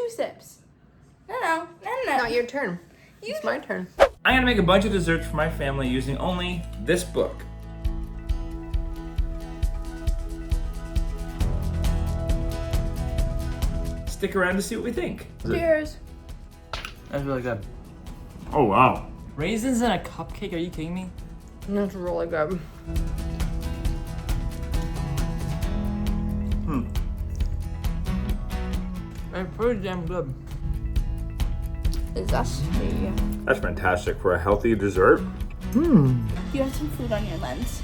2 sips. No. Not your turn. It's my turn. I'm gonna make a bunch of desserts for my family using only this book. Stick around to see what we think. Cheers. That's really good. Oh wow. Raisins in a cupcake? Are you kidding me? That's really good. It's pretty damn good. Zesty. That's fantastic for a healthy dessert. You have some food on your lens.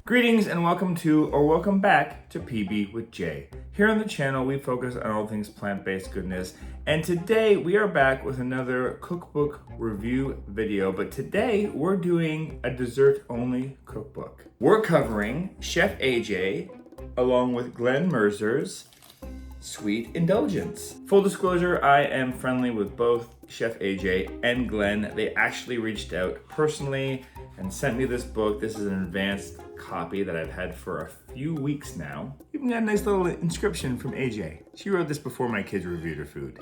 Greetings and welcome back to PB with Jay. Here on the channel, we focus on all things plant-based goodness. And today we are back with another cookbook review video, but today we're doing a dessert-only cookbook. We're covering Chef AJ along with Glenn Mercer's Sweet Indulgence. Full disclosure, I am friendly with both Chef AJ and Glenn. They actually reached out personally and sent me this book. This is an advanced copy that I've had for a few weeks now. Even got a nice little inscription from AJ. She wrote this before my kids reviewed her food.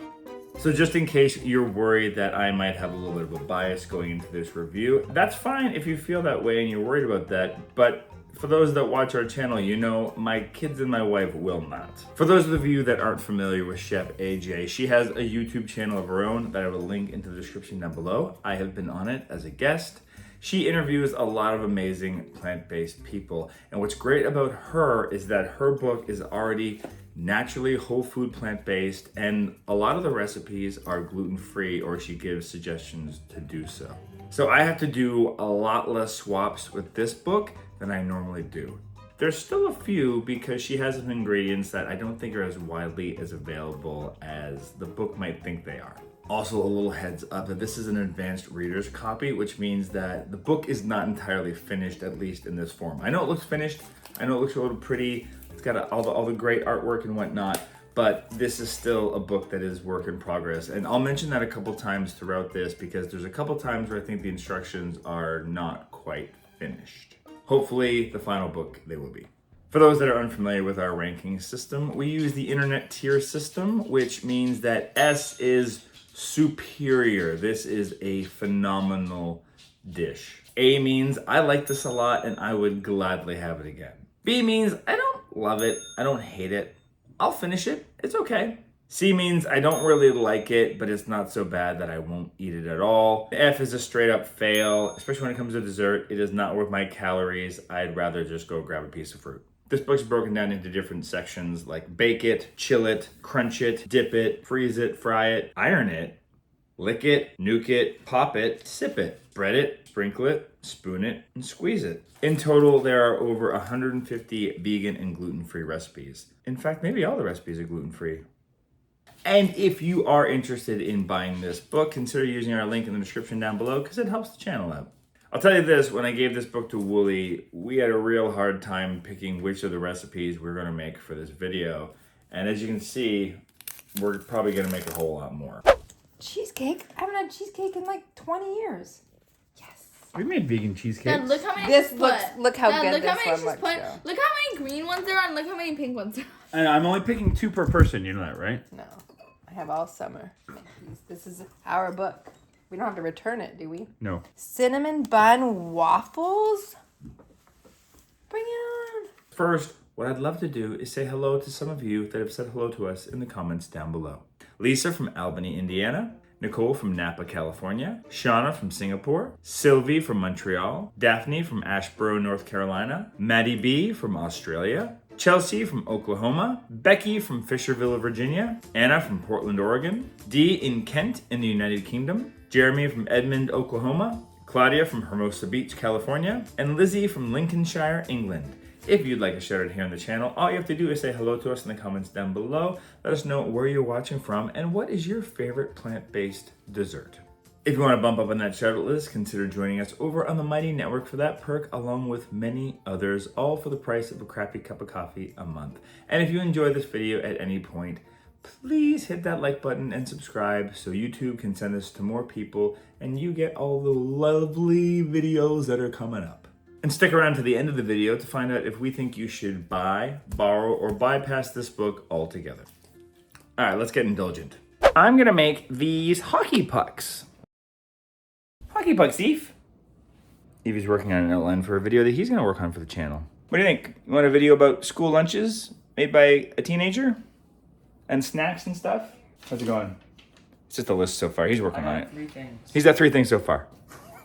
So just in case you're worried that I might have a little bit of a bias going into this review, that's fine if you feel that way and you're worried about that, but for those that watch our channel, you know my kids and my wife will not. For those of you that aren't familiar with Chef AJ, she has a YouTube channel of her own that I will link into the description down below. I have been on it as a guest. She interviews a lot of amazing plant-based people. And what's great about her is that her book is already naturally whole food plant-based, and a lot of the recipes are gluten-free, or she gives suggestions to do so. So I have to do a lot less swaps with this book than I normally do. There's still a few because she has some ingredients that I don't think are as widely as available as the book might think they are. Also, a little heads up that this is an advanced reader's copy, which means that the book is not entirely finished, at least in this form. I know it looks finished, I know it looks a little pretty, it's got all the great artwork and whatnot, but this is still a book that is work in progress. And I'll mention that a couple times throughout this because there's a couple times where I think the instructions are not quite finished. Hopefully, the final book, they will be. For those that are unfamiliar with our ranking system, we use the internet tier system, which means that S is superior. This is a phenomenal dish. A means I like this a lot and I would gladly have it again. B means I don't love it, I don't hate it. I'll finish it, it's okay. C means I don't really like it, but it's not so bad that I won't eat it at all. F is a straight up fail, especially when it comes to dessert. It is not worth my calories. I'd rather just go grab a piece of fruit. This book's broken down into different sections like bake it, chill it, crunch it, dip it, freeze it, fry it, iron it, lick it, nuke it, pop it, sip it, bread it, sprinkle it, spoon it, and squeeze it. In total, there are over 150 vegan and gluten-free recipes. In fact, maybe all the recipes are gluten-free. And if you are interested in buying this book, consider using our link in the description down below because it helps the channel out. I'll tell you this, when I gave this book to Wooly, we had a real hard time picking which of the recipes we're gonna make for this video. And as you can see, we're probably gonna make a whole lot more. Cheesecake? I haven't had cheesecake in like 20 years. Yes. We made vegan cheesecake. Dad, look how many This she's looks, put. look how Dad, good look how this many one she's looks. put. Joe. Look how many green ones there are and look how many pink ones there are. And I'm only picking 2 per person, you know that, right? No, I have all summer. This is our book. We don't have to return it, do we? No. Cinnamon bun waffles? Bring it on. First, what I'd love to do is say hello to some of you that have said hello to us in the comments down below. Lisa from Albany, Indiana. Nicole from Napa, California. Shauna from Singapore. Sylvie from Montreal. Daphne from Asheboro, North Carolina. Maddie B from Australia. Chelsea from Oklahoma. Becky from Fisherville, Virginia. Anna from Portland, Oregon. Dee in Kent in the United Kingdom. Jeremy from Edmond, Oklahoma. Claudia from Hermosa Beach, California. And Lizzie from Lincolnshire, England. If you'd like to shout it here on the channel, all you have to do is say hello to us in the comments down below. Let us know where you're watching from and what is your favorite plant-based dessert. If you want to bump up on that shout out list, consider joining us over on the Mighty Network for that perk, along with many others, all for the price of a crappy cup of coffee a month. And if you enjoy this video at any point, please hit that like button and subscribe so YouTube can send this to more people and you get all the lovely videos that are coming up. And stick around to the end of the video to find out if we think you should buy, borrow, or bypass this book altogether. All right, let's get indulgent. I'm gonna make these hockey pucks. Hockey pucks, Eve. Evie's working on an outline for a video that he's gonna work on for the channel. What do you think? You want a video about school lunches made by a teenager? And snacks and stuff? How's it going? It's just a list so far. He's working on it. 3 things. He's got 3 things so far.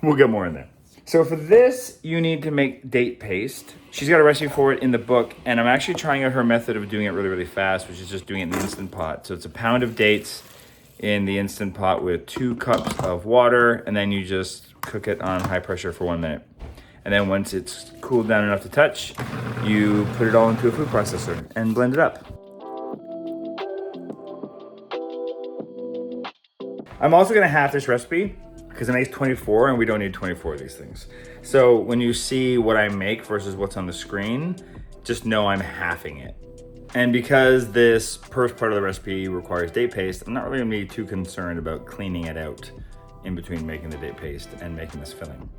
We'll get more in there. So for this, you need to make date paste. She's got a recipe for it in the book, and I'm actually trying out her method of doing it really, really fast, which is just doing it in the Instant Pot. So it's a pound of dates in the Instant Pot with 2 cups of water, and then you just cook it on high pressure for 1 minute. And then once it's cooled down enough to touch, you put it all into a food processor and blend it up. I'm also gonna half this recipe because it makes 24 and we don't need 24 of these things. So when you see what I make versus what's on the screen, just know I'm halving it. And because this first part of the recipe requires date paste, I'm not really gonna be too concerned about cleaning it out in between making the date paste and making this filling.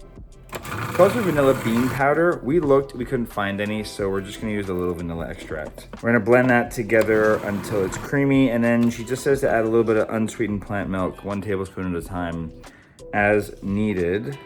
Close with vanilla bean powder, we looked, we couldn't find any, so we're just gonna use a little vanilla extract. We're gonna blend that together until it's creamy, and then she just says to add a little bit of unsweetened plant milk, 1 tablespoon at a time, as needed,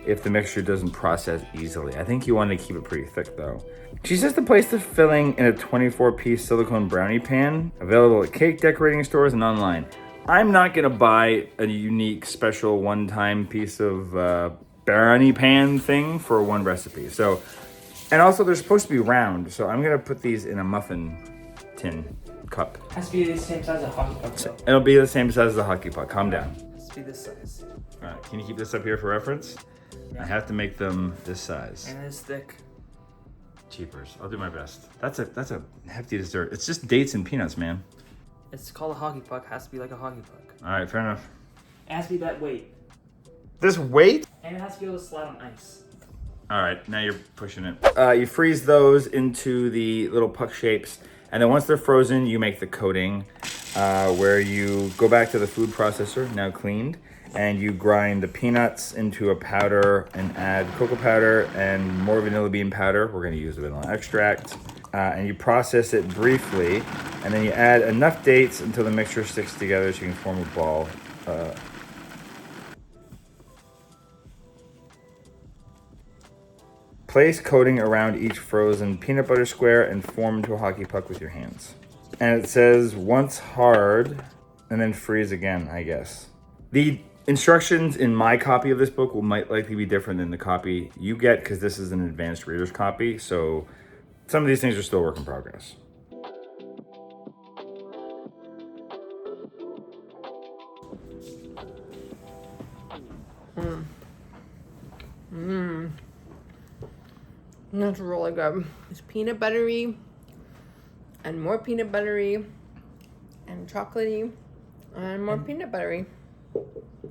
if the mixture doesn't process easily. I think you want to keep it pretty thick though. She says to place the filling in a 24-piece silicone brownie pan, available at cake decorating stores and online. I'm not gonna buy a unique special one-time piece of brownie pan thing for 1 recipe. So, and also they're supposed to be round, so I'm gonna put these in a muffin tin cup. Has to be the same size as a hockey puck though. It'll be the same size as a hockey puck. Calm down. Has to be this size. All right, can you keep this up here for reference? I have to make them this size. And it's thick. Cheapers. I'll do my best. That's a hefty dessert. It's just dates and peanuts, man. It's called a hockey puck. Has to be like a hockey puck. All right, fair enough. It has to be that weight. This weight? And it has to be able to slide on ice. All right, now you're pushing it. You freeze those into the little puck shapes, and then once they're frozen, you make the coating, where you go back to the food processor, now cleaned, and you grind the peanuts into a powder and add cocoa powder and more vanilla bean powder. We're gonna use the vanilla extract. And you process it briefly, and then you add enough dates until the mixture sticks together so you can form a ball. Place coating around each frozen peanut butter square and form into a hockey puck with your hands. And it says once hard, and then freeze again, I guess. The instructions in my copy of this book might likely be different than the copy you get, because this is an advanced reader's copy, so some of these things are still work in progress. That's really good. It's peanut buttery and more peanut buttery and chocolatey and more peanut buttery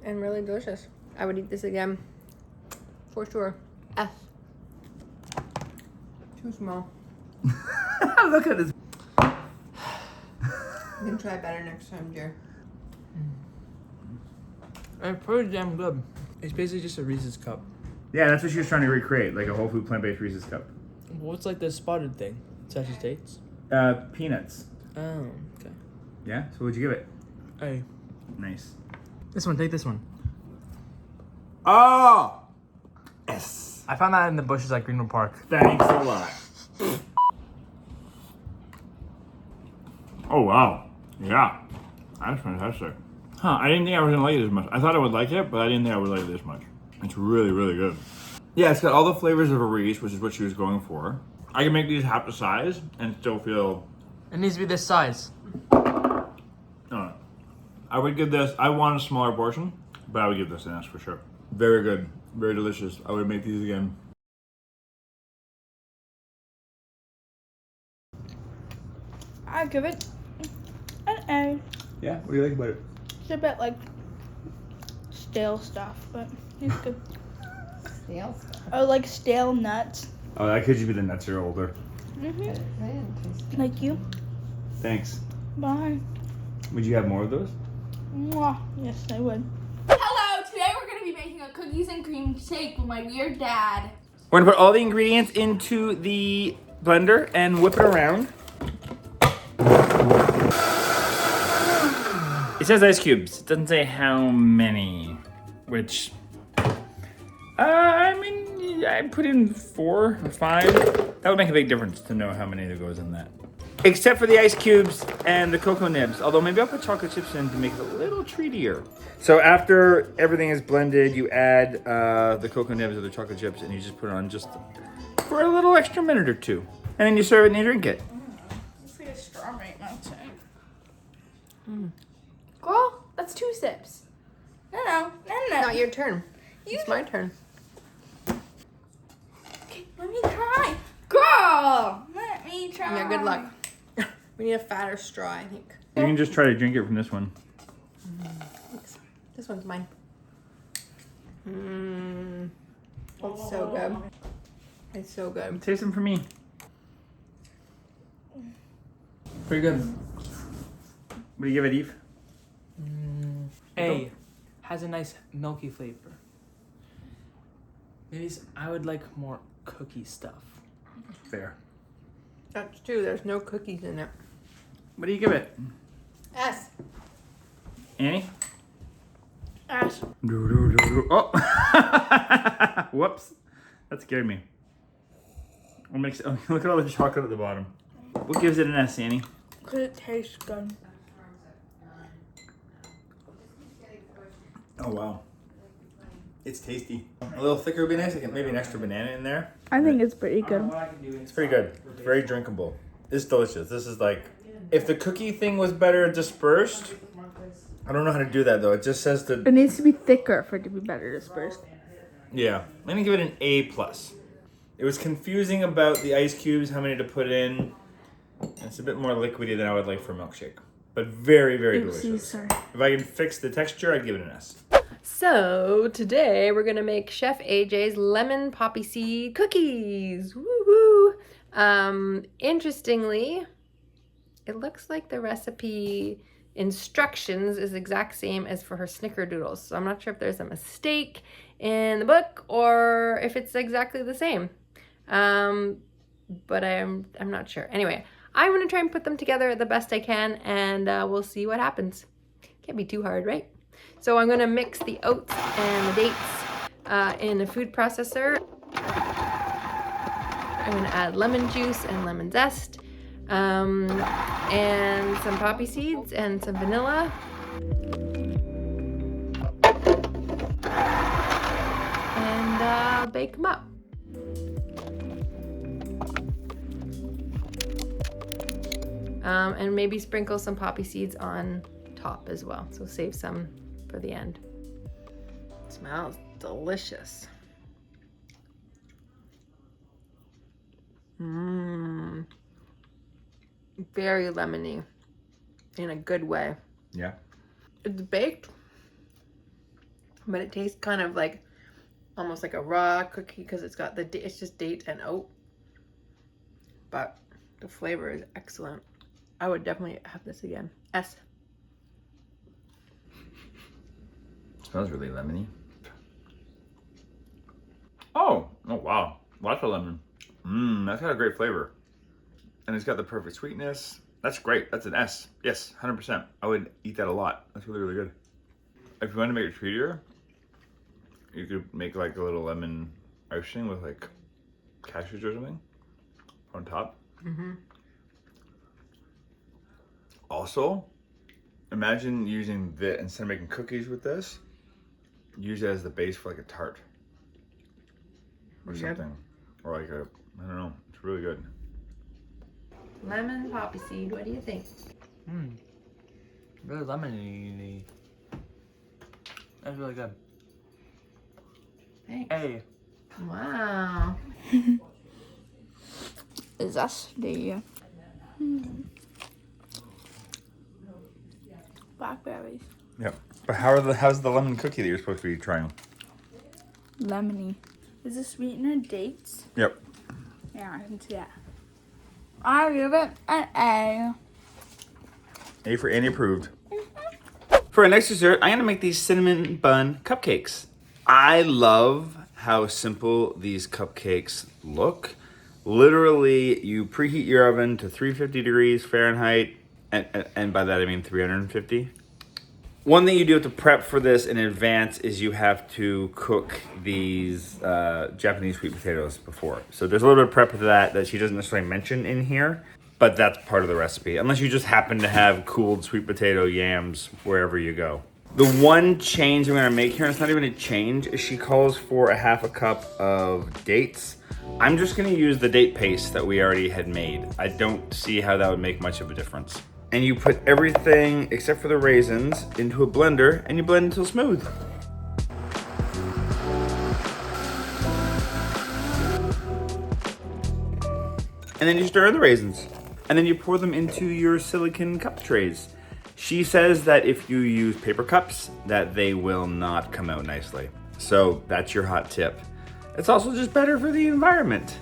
and really delicious. I would eat this again for sure. F. Too small. Look at this. You can try better next time, dear. It's pretty damn good. It's basically just a Reese's cup. Yeah, that's what she was trying to recreate, like a whole food plant-based Reese's cup. What's like the spotted thing? It's actually dates? Peanuts. Oh, okay. Yeah, so what'd you give it? Hey. Nice. This one, take this one. Oh! Yes. I found that in the bushes at Greenwood Park. Thanks a lot. Oh, wow. Yeah. That's fantastic. Huh, I didn't think I was gonna like it as much. I thought I would like it, but I didn't think I would like it this much. It's really, really good. Yeah, it's got all the flavors of a Reese, which is what she was going for. I can make these half the size and still feel... It needs to be this size. No. I would give this, I want a smaller portion, but I would give this an S for sure. Very good, very delicious. I would make these again. I give it an A. Yeah, what do you like about it? It's a bit like stale stuff, but it's good. Stale stuff. Or like stale nuts. Oh, that could just be the nuts are older. Like you. Thanks. Bye. Would you have more of those? Mwah. Yes, I would. Hello, today we're gonna be making a cookies and cream shake with my weird dad. We're gonna put all the ingredients into the blender and whip it around. It says ice cubes. It doesn't say how many, which, I mean, I put in 4 or 5. That would make a big difference to know how many there goes in that. Except for the ice cubes and the cocoa nibs. Although maybe I'll put chocolate chips in to make it a little treatier. So after everything is blended, you add the cocoa nibs or the chocolate chips and you just put it on just for a little extra minute or 2. And then you serve it and you drink it. It's like a strawberry milkshake. Girl, that's 2 sips. No. Not your turn. You It's my turn. Okay, let me try. Girl, let me try. Yeah, good luck. We need a fatter straw, I think. You can just try to drink it from this one. Thanks. This one's mine. That's so good. It's so good. Taste them for me. Pretty good. What do you give it, Eve? A. Has a nice milky flavor. Maybe I would like more cookie stuff. Fair. That's 2. There's no cookies in it. What do you give it? S. Annie? Ash. Oh! Whoops. That scared me. Look at all the chocolate at the bottom. What gives it an S, Annie? Because it tastes good. Oh, wow. It's tasty. A little thicker would be nice. I can maybe an extra banana in there. I think it's pretty good. It's pretty good. It's very drinkable. It's delicious. This is like, if the cookie thing was better dispersed, I don't know how to do that though. It just says to. It needs to be thicker for it to be better dispersed. Yeah, I'm gonna give it an A+. It was confusing about the ice cubes, how many to put in. It's a bit more liquidy than I would like for a milkshake, but very, very delicious. Sorry. If I can fix the texture, I'd give it an S. So today we're gonna make Chef AJ's lemon poppy seed cookies. Woohoo! Interestingly, it looks like the recipe instructions is exact same as for her snickerdoodles. So I'm not sure if there's a mistake in the book or if it's exactly the same. But I'm not sure. Anyway, I'm gonna try and put them together the best I can, and we'll see what happens. Can't be too hard, right? So I'm gonna mix the oats and the dates in a food processor. I'm gonna add lemon juice and lemon zest, and some poppy seeds and some vanilla. And I'll bake them up. And maybe sprinkle some poppy seeds on top as well. So save some for the end. Smells delicious. Very lemony in a good way. Yeah. It's baked, but it tastes kind of like almost like a raw cookie because it's got it's just date and oat. But the flavor is excellent. I would definitely have this again. S. Smells really lemony. Oh wow. Lots of lemon. That's got a great flavor. And it's got the perfect sweetness. That's great. That's an S. Yes, 100%. I would eat that a lot. That's really, really good. If you want to make it treatier, you could make like a little lemon icing with like cashews or something on top. Also, imagine using this, instead of making cookies with this, use it as the base for like a tart or something. Or like a, I don't know, it's really good. Lemon poppy seed, what do you think? Really lemony. That's really good. Thanks. A. Wow. Zesty. Blackberries. Yep. But how's the lemon cookie that you're supposed to be trying? Lemony. Is the sweetener dates? Yep. Yeah, I can see that. I give it an A. A for Annie approved. For our next dessert, I'm gonna make these cinnamon bun cupcakes. I love how simple these cupcakes look. Literally, you preheat your oven to 350 degrees Fahrenheit, and by that I mean 350. One thing you do to prep for this in advance is you have to cook these Japanese sweet potatoes before. So there's a little bit of prep for that she doesn't necessarily mention in here, but that's part of the recipe. Unless you just happen to have cooled sweet potato yams wherever you go. The one change I'm gonna make here, and it's not even a change, is she calls for a half a cup of dates. I'm just gonna use the date paste that we already had made. I don't see how that would make much of a difference. And you put everything except for the raisins into a blender and you blend until smooth. And then you stir the raisins. And then you pour them into your silicone cup trays. She says that if you use paper cups, that they will not come out nicely. So that's your hot tip. It's also just better for the environment.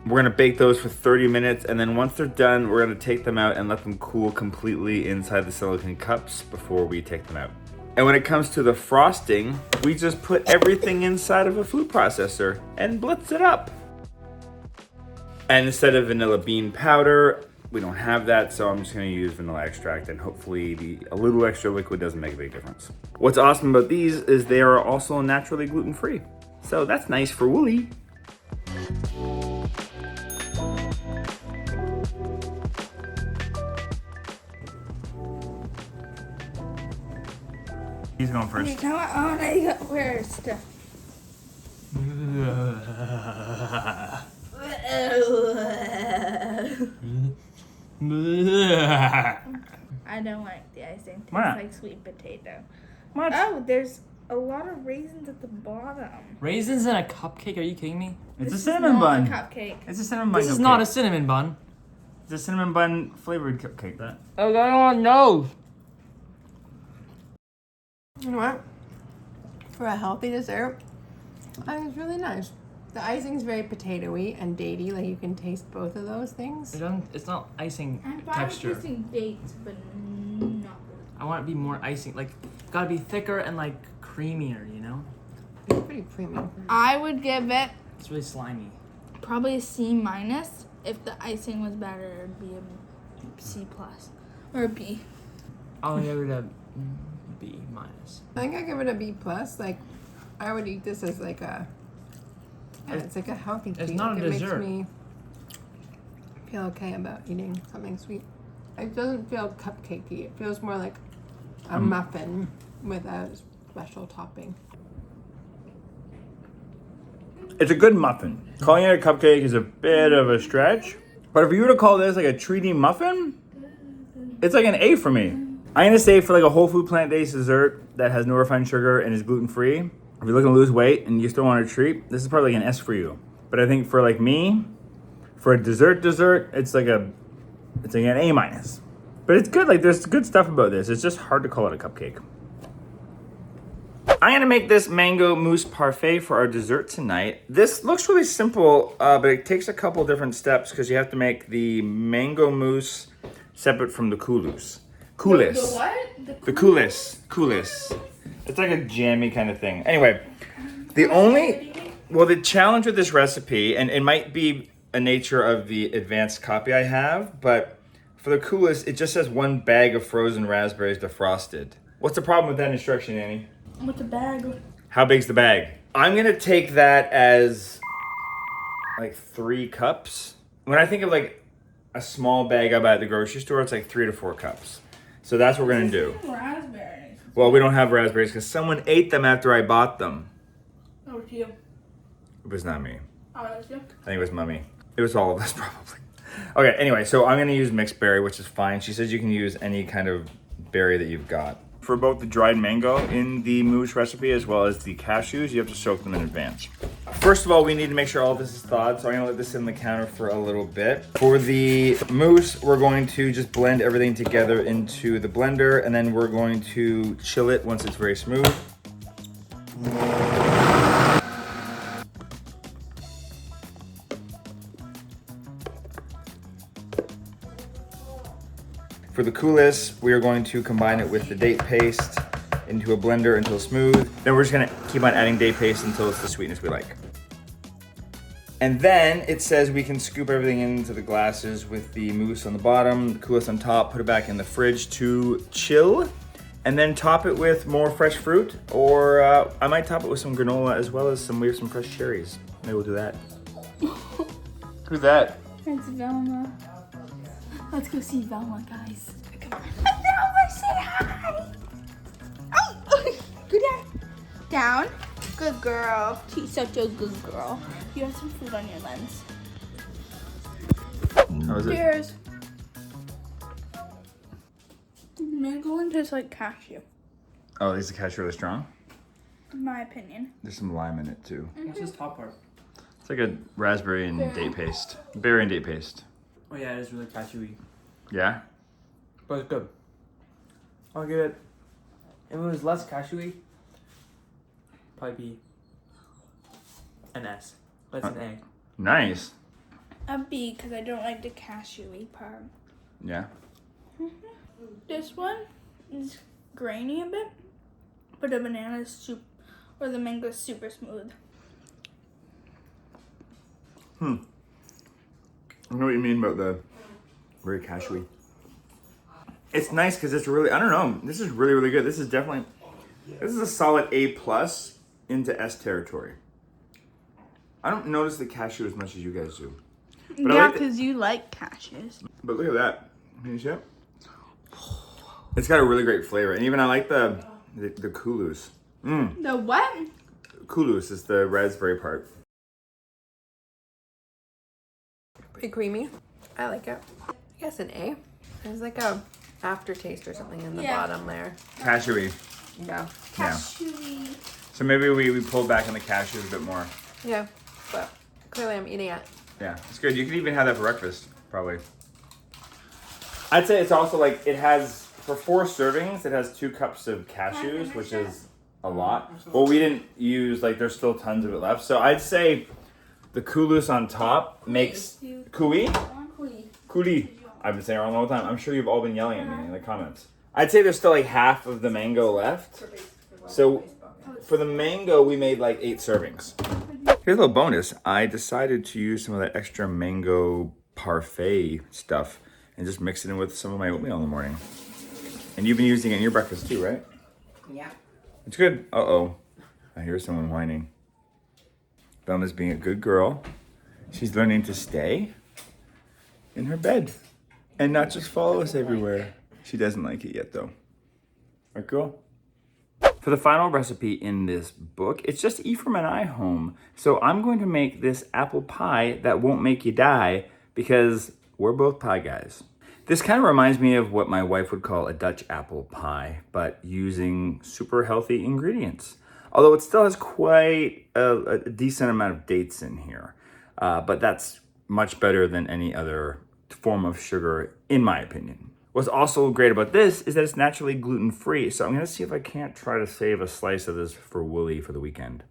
We're gonna bake those for 30 minutes, and then once they're done, we're gonna take them out and let them cool completely inside the silicone cups before we take them out. And when it comes to the frosting, we just put everything inside of a food processor and blitz it up. And instead of vanilla bean powder, we don't have that, so I'm just gonna use vanilla extract, and hopefully a little extra liquid doesn't make a big difference. What's awesome about these is they are also naturally gluten-free. So that's nice for Wooly. He's going first. Okay, come on, I go first. I don't like the icing. Tastes What? like sweet potato. What? Oh, there's a lot of raisins at the bottom. Raisins in a cupcake? Are you kidding me? It's This a cinnamon is not bun. a cupcake. It's a cinnamon bun. This is cupcake. not a cinnamon bun. It's a cinnamon bun flavored cupcake. That. Oh, I don't want no. You know what? For a healthy dessert, I think it's really nice. The icing's very potatoey and datey, like you can taste both of those things. It's not icing I'm fine texture. with using dates, but not. I want it to be more icing. Like, gotta be thicker and like creamier, you know? It's pretty creamy. I would give it It's really slimy. probably a C minus. If the icing was better, it'd be a C plus or a B. I'll give it a B minus. I think I give it a B plus. Like, I would eat this as like a. Yeah, it's like a healthy treat. It's not Like, a it dessert. makes me feel okay about eating something sweet. It doesn't feel cupcakey. It feels more like a muffin with a special topping. It's a good muffin. Calling it a cupcake is a bit of a stretch, but if you were to call this like a treaty muffin, it's like an A for me. I'm gonna say for like a whole food plant-based dessert that has no refined sugar and is gluten-free, if you're looking to lose weight and you still want a treat, this is probably like an S for you. But I think for like me, for a dessert, it's like an A minus. But it's good, like there's good stuff about this. It's just hard to call it a cupcake. I'm gonna make this mango mousse parfait for our dessert tonight. This looks really simple, but it takes a couple different steps because you have to make the mango mousse separate from the coulis. Coulis. The what? The coulis. It's like a jammy kind of thing. Anyway, the challenge with this recipe, and it might be a nature of the advanced copy I have, but for the coulis, it just says 1 bag of frozen raspberries defrosted. What's the problem with that instruction, Annie? With the bag. How big's the bag? I'm gonna take that as like 3 cups. When I think of like a small bag I buy at the grocery store, it's like 3 to 4 cups. So that's what we're gonna do. Raspberries. Well, we don't have raspberries because someone ate them after I bought them. Oh, it's you. It was not me. Oh, it's you. I think it was Mummy. It was all of us probably. Okay, anyway, so I'm gonna use mixed berry, which is fine. She says you can use any kind of berry that you've got. For both the dried mango in the mousse recipe as well as the cashews, you have to soak them in advance. First of all, we need to make sure all this is thawed, so I'm gonna let this sit on the counter for a little bit. For the mousse, we're going to just blend everything together into the blender, and then we're going to chill it once it's very smooth. For the coulis, we are going to combine it with the date paste into a blender until smooth. Then we're just gonna keep on adding date paste until it's the sweetness we like. And then it says we can scoop everything into the glasses with the mousse on the bottom, the coulis on top, put it back in the fridge to chill. and then top it with more fresh fruit, or I might top it with some granola as well as some fresh cherries. Maybe we'll do that. Who's that? It's Velma. Let's go see Velma, guys. Velma, say hi. Oh, go down. Down. Good girl. She's such a good girl. You have some food on your lens. How is it? Cheers. Mango one tastes like cashew, Oh, is the cashew really strong? in my opinion. There's some lime in it too. What's this top part? It's like a raspberry and date paste. Berry and date paste. Oh yeah, it is really cashewy. Yeah? But it's good. I'll give it, if it was less cashewy, probably be an S. But it's an A. Nice. A B because I don't like the cashewy part. Yeah. This one is grainy a bit, but the banana is or the mango is super smooth. I know what you mean about the very cashewy. It's nice because it's really, I don't know, this is really, really good. This is a solid A plus into S territory. I don't notice the cashew as much as you guys do. But Yeah, like because you like cashews. But look at that. Can you see it? It's got a really great flavor. And even I like the kulus. The what? Kulus is the raspberry part. Pretty creamy. I like it. I guess an A. There's like a aftertaste or something in the Yeah. bottom there. Cashewy. Yeah. Yeah. Cashewy. So maybe we pulled back on the cashews a bit more. Yeah. But clearly I'm eating it. Yeah, it's good. You could even have that for breakfast, probably. I'd say it's also like, it has, for 4 servings, it has 2 cups of cashews, which is a lot. Well, we didn't use, like, there's still tons of it left. So I'd say the kulus on top makes, kui? Kuli. I've been saying it wrong all the time. I'm sure you've all been yelling at me in the comments. I'd say there's still like half of the mango left. So for the mango, we made like 8 servings. Here's a little bonus. I decided to use some of that extra mango parfait stuff and just mix it in with some of my oatmeal in the morning. And you've been using it in your breakfast too, right? Yeah. It's good. Uh-oh. I hear someone whining. Velma's being a good girl. She's learning to stay in her bed and not just follow us everywhere. She doesn't like it yet though. Right, girl? For the final recipe in this book, it's just Ephraim and I home. So I'm going to make this apple pie that won't make you die because we're both pie guys. This kind of reminds me of what my wife would call a Dutch apple pie, but using super healthy ingredients. Although it still has quite a decent amount of dates in here. But that's much better than any other form of sugar, in my opinion. What's also great about this is that it's naturally gluten-free, so I'm gonna see if I can't try to save a slice of this for Wooly for the weekend.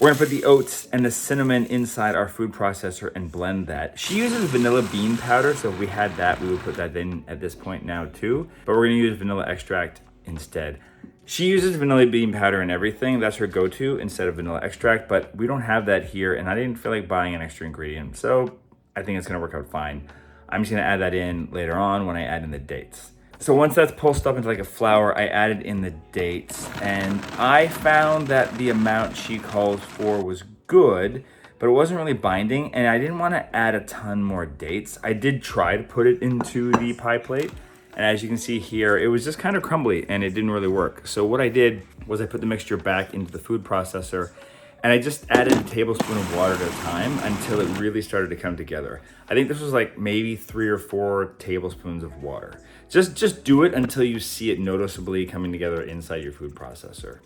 We're gonna put the oats and the cinnamon inside our food processor and blend that. She uses vanilla bean powder, so if we had that, we would put that in at this point now too, but we're gonna use vanilla extract instead. She uses vanilla bean powder in everything, that's her go-to instead of vanilla extract, but we don't have that here and I didn't feel like buying an extra ingredient, so I think it's gonna work out fine. I'm just gonna add that in later on when I add in the dates. So once that's pulsed up into like a flour, I added in the dates and I found that the amount she calls for was good, but it wasn't really binding and I didn't wanna add a ton more dates. I did try to put it into the pie plate and as you can see here, it was just kind of crumbly and it didn't really work. So what I did was I put the mixture back into the food processor and I just added a tablespoon of water at a time until it really started to come together. I think this was like maybe 3 or 4 tablespoons of water. Just do it until you see it noticeably coming together inside your food processor.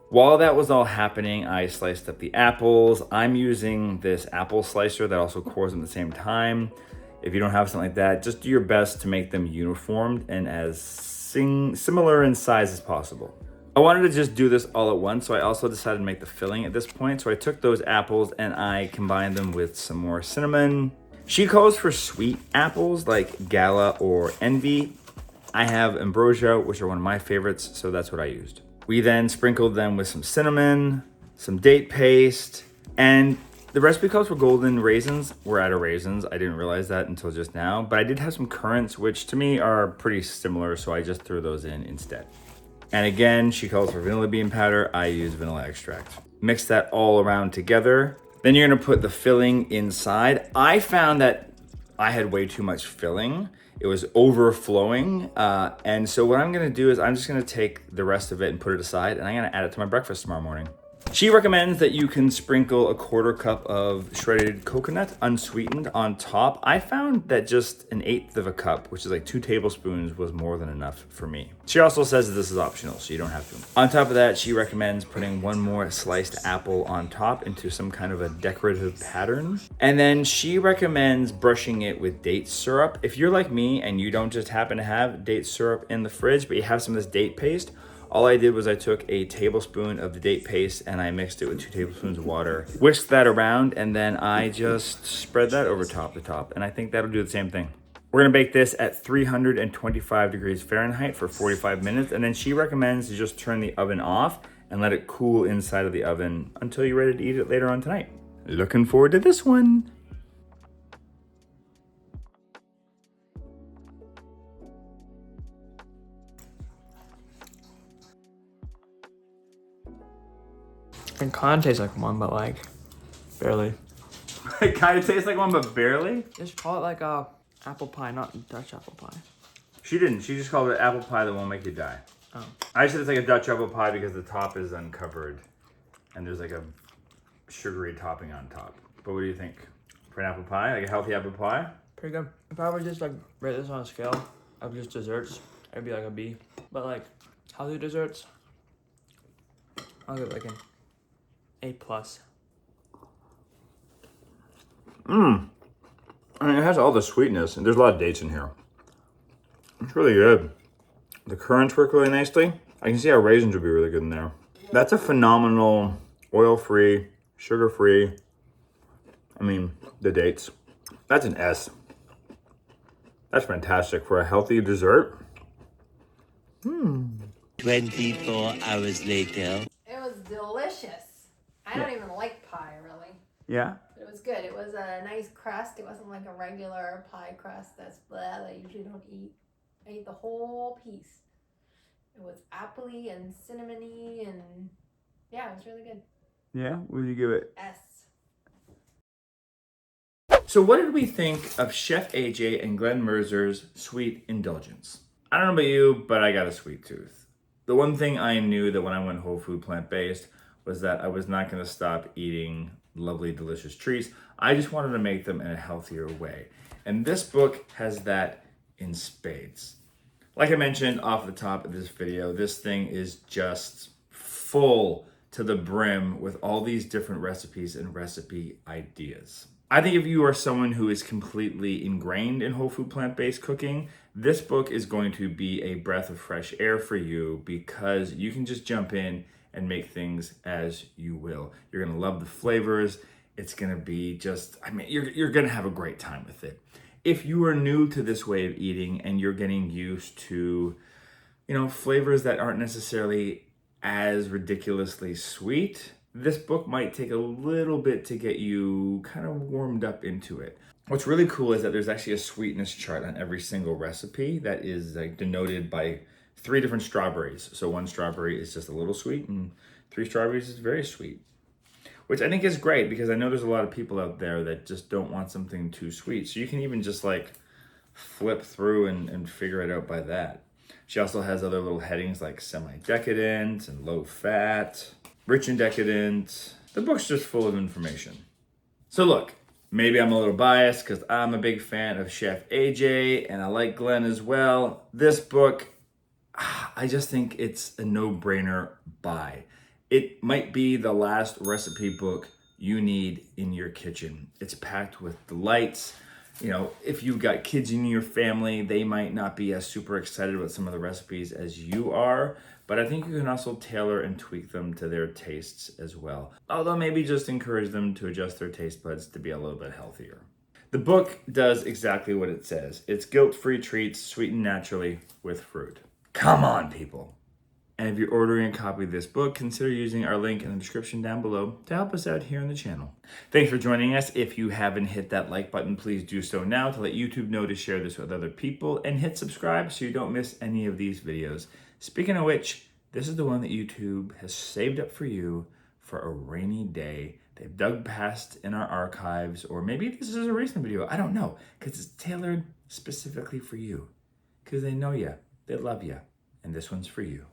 While that was all happening, I sliced up the apples. I'm using this apple slicer that also cores them at the same time. If you don't have something like that, just do your best to make them uniform and as similar in size as possible. I wanted to just do this all at once, so I also decided to make the filling at this point. So I took those apples and I combined them with some more cinnamon. She calls for sweet apples like Gala or Envy. I have Ambrosia, which are one of my favorites, so that's what I used. We then sprinkled them with some cinnamon, some date paste, and the recipe calls for golden raisins. We're out of raisins. I didn't realize that until just now, but I did have some currants, which to me are pretty similar, so I just threw those in instead. And again, she calls for vanilla bean powder. I use vanilla extract. Mix that all around together. Then you're gonna put the filling inside. I found that I had way too much filling. It was overflowing. And so what I'm gonna do is I'm just gonna take the rest of it and put it aside, and I'm gonna add it to my breakfast tomorrow morning. She recommends that you can sprinkle a 1/4 cup of shredded coconut unsweetened on top. I found that just 1/8 of a cup, which is like 2 tablespoons, was more than enough for me. She also says that this is optional, so you don't have to. On top of that, she recommends putting 1 more sliced apple on top into some kind of a decorative pattern. And then she recommends brushing it with date syrup. If you're like me and you don't just happen to have date syrup in the fridge, but you have some of this date paste, all I did was I took a tablespoon of the date paste and I mixed it with 2 tablespoons of water, whisked that around, and then I just spread that over top to top. And I think that'll do the same thing. We're gonna bake this at 325 degrees Fahrenheit for 45 minutes. And then she recommends to just turn the oven off and let it cool inside of the oven until you're ready to eat it later on tonight. Looking forward to this one. It kind of tastes like one, but like barely. It kind of tastes like one, but barely. Just call it like a apple pie, not Dutch apple pie. She didn't. She just called it apple pie that won't make you die. Oh. I said it's like a Dutch apple pie because the top is uncovered and there's like a sugary topping on top. But what do you think? For an apple pie? Like a healthy apple pie? Pretty good. If I were just like rate this on a scale of just desserts, it'd be like a B. But like healthy desserts, I'll give it like an A+. I mean, it has all the sweetness, and there's a lot of dates in here. It's really good. The currants work really nicely. I can see how raisins would be really good in there. That's a phenomenal oil-free, sugar-free. I mean, the dates. That's an S. That's fantastic for a healthy dessert. 24 hours later. It was delicious. I don't even like pie, really. Yeah? But it was good. It was a nice crust. It wasn't like a regular pie crust that's blah that I usually don't eat. I ate the whole piece. It was appley and cinnamony and yeah, it was really good. Yeah? What did you give it? S. So what did we think of Chef AJ and Glenn Mercer's Sweet Indulgence? I don't know about you, but I got a sweet tooth. The one thing I knew that when I went whole food plant-based was that I was not going to stop eating lovely, delicious treats. I just wanted to make them in a healthier way. And this book has that in spades. Like I mentioned off the top of this video, this thing is just full to the brim with all these different recipes and recipe ideas. I think if you are someone who is completely ingrained in whole food plant-based cooking, this book is going to be a breath of fresh air for you because you can just jump in and make things as you will. You're gonna love the flavors. It's gonna be just, I mean, you're gonna have a great time with it. If you are new to this way of eating and you're getting used to, you know, flavors that aren't necessarily as ridiculously sweet, this book might take a little bit to get you kind of warmed up into it. What's really cool is that there's actually a sweetness chart on every single recipe that is like denoted by 3 different strawberries. So 1 strawberry is just a little sweet and 3 strawberries is very sweet, which I think is great because I know there's a lot of people out there that just don't want something too sweet. So you can even just like flip through and figure it out by that. She also has other little headings like semi-decadent and low fat, rich and decadent. The book's just full of information. So look, maybe I'm a little biased because I'm a big fan of Chef AJ and I like Glenn as well. This book, I just think it's a no-brainer buy. It might be the last recipe book you need in your kitchen. It's packed with delights. You know, if you've got kids in your family, they might not be as super excited about some of the recipes as you are, but I think you can also tailor and tweak them to their tastes as well. Although maybe just encourage them to adjust their taste buds to be a little bit healthier. The book does exactly what it says. It's guilt-free treats sweetened naturally with fruit. Come on, people. And if you're ordering a copy of this book, consider using our link in the description down below to help us out here on the channel. Thanks for joining us. If you haven't hit that like button, please do so now to let YouTube know to share this with other people, and hit subscribe so you don't miss any of these videos. Speaking of which, This is the one that YouTube has saved up for you for a rainy day. They've dug past in our archives, or maybe this is a recent video. I don't know, because it's tailored specifically for you. Because they know you, they love you, and this one's for you.